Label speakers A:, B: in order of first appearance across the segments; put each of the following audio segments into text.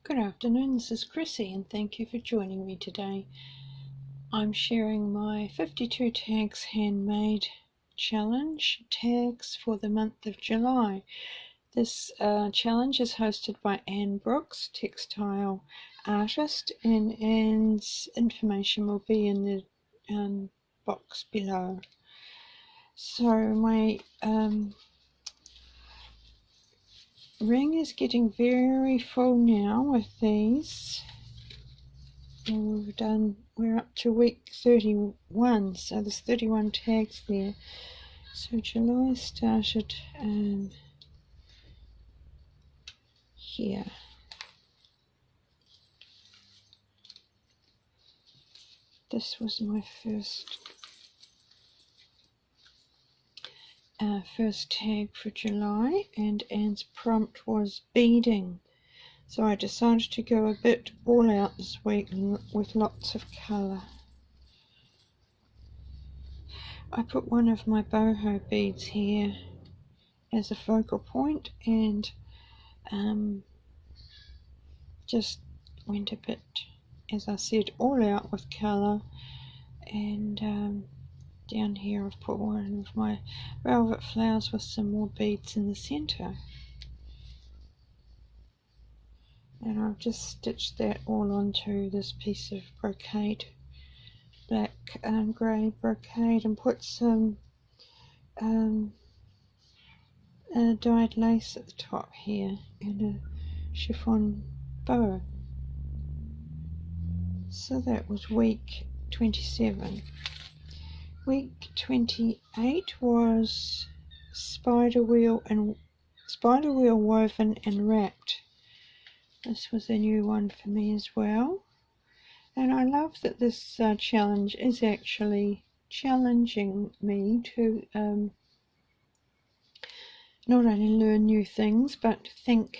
A: Good afternoon, this is Chrissy and thank you for joining me today. I'm sharing my 52 tags handmade challenge tags for the month of July. This challenge is hosted by Anne Brooks, textile artist, and Anne's information will be in the box below. So my ring is getting very full now with these. We're up to week 31, so there's 31 tags there. So July started here. This was my first tag for July, and Anne's prompt was beading. So I decided to go a bit all out this week with lots of colour. I put one of my boho beads here as a focal point and just went a bit, as I said, all out with colour. And down here I've put one of my velvet flowers with some more beads in the centre. And I've just stitched that all onto this piece of brocade, black grey brocade, and put some dyed lace at the top here and a chiffon bow. So that was week 27. Week 28 was spider wheel woven and wrapped. This was a new one for me as well, and I love that this challenge is actually challenging me to not only learn new things but think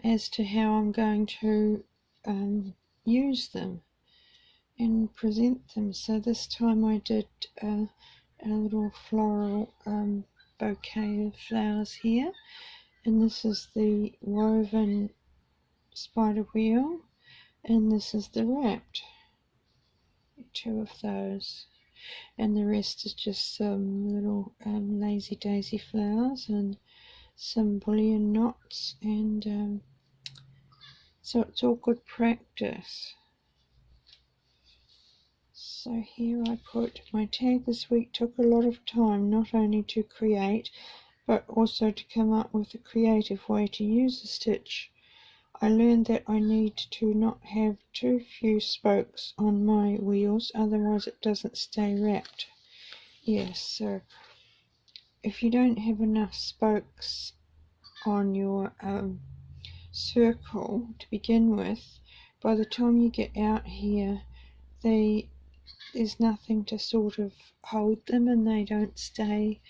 A: as to how I'm going to use them and present them. So this time I did a little floral bouquet of flowers here, and this is the woven spider wheel and this is the wrapped, two of those, and the rest is just some little lazy daisy flowers and some bullion knots, and so it's all good practice. So here I put my tag this week. Took a lot of time, not only to create but also to come up with a creative way to use the stitch. I learned that I need to not have too few spokes on my wheels, otherwise it doesn't stay wrapped. Yes, so if you don't have enough spokes on your circle to begin with, by the time you get out here there's nothing to sort of hold them and they don't stay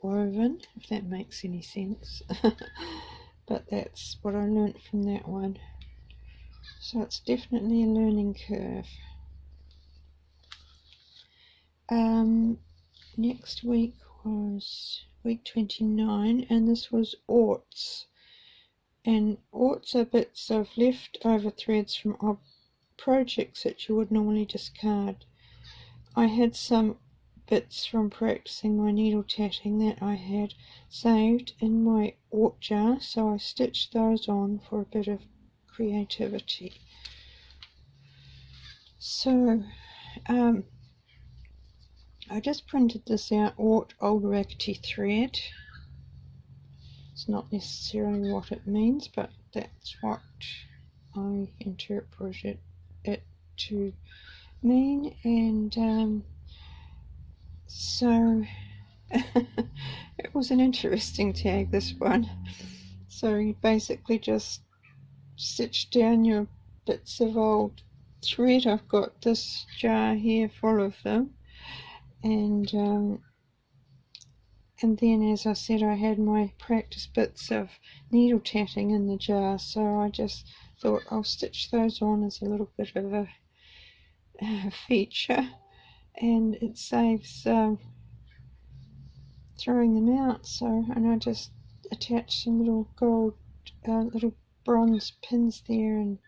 A: woven, if that makes any sense. But that's what I learnt from that one. So it's definitely a learning curve. Next week was week 29, and this was orts. And orts are bits of leftover threads from projects that you would normally discard. I had some bits from practicing my needle tatting that I had saved in my ort jar, so I stitched those on for a bit of creativity. So I just printed this out, ort old raggedy thread. It's not necessarily what it means, but that's what I interpreted it to mean. And so it was an interesting tag, this one. So you basically just stitch down your bits of old thread. I've got this jar here full of them, and then, as I said, I had my practice bits of needle tatting in the jar, so I just thought I'll stitch those on as a little bit of a feature, and it saves throwing them out. So, and I just attached some little gold little bronze pins there, and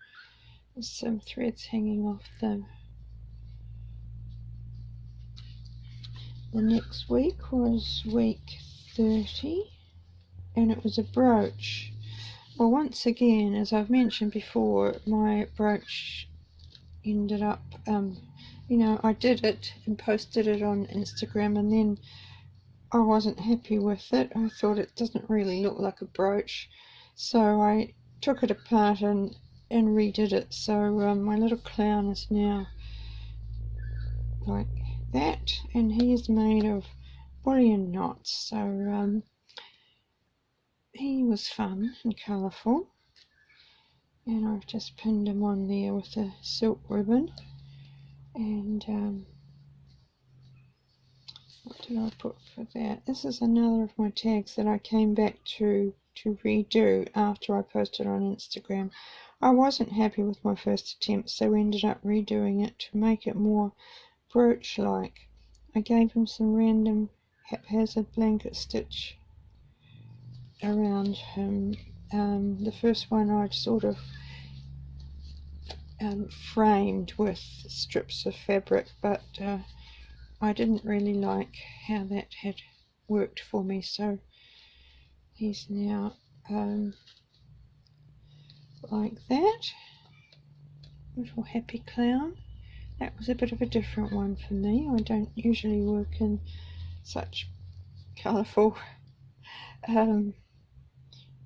A: some threads hanging off them. The next week was week 30, and it was a brooch. Well, once again, as I've mentioned before, my brooch ended up, you know, I did it and posted it on Instagram, and then I wasn't happy with it. I thought it doesn't really look like a brooch, so I took it apart and redid it. So my little clown is now like that, and he is made of bullion knots, so he was fun and colourful. And I've just pinned him on there with a silk ribbon. And what did I put for that? This is another of my tags that I came back to redo after I posted on Instagram. I wasn't happy with my first attempt, so we ended up redoing it to make it more brooch-like. I gave him some random haphazard blanket stitch around him. The first one I'd sort of framed with strips of fabric, but I didn't really like how that had worked for me, so he's now like that. Little happy clown. That was a bit of a different one for me. I don't usually work in such colourful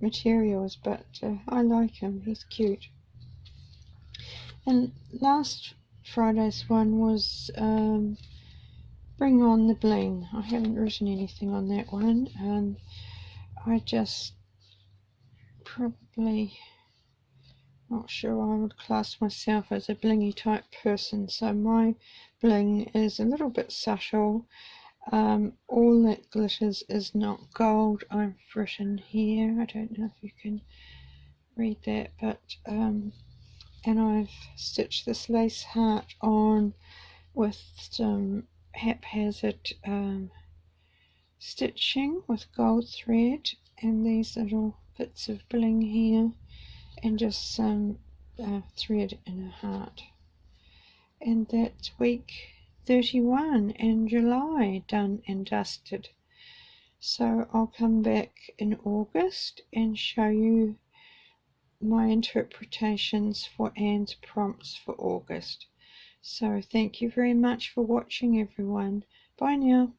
A: materials, but I like him. He's cute. And last Friday's one was Bring On the Bling. I haven't written anything on that one. I just probably not sure I would class myself as a blingy type person, so my bling is a little bit subtle. All that glitters is not gold. I've written here, I don't know if you can read that, but and I've stitched this lace heart on with some haphazard stitching with gold thread, and these little bits of bling here, and just some thread in a heart. And that's week 31 in July, done and dusted. So I'll come back in August and show you my interpretations for Anne's prompts for August. So thank you very much for watching, everyone. Bye now.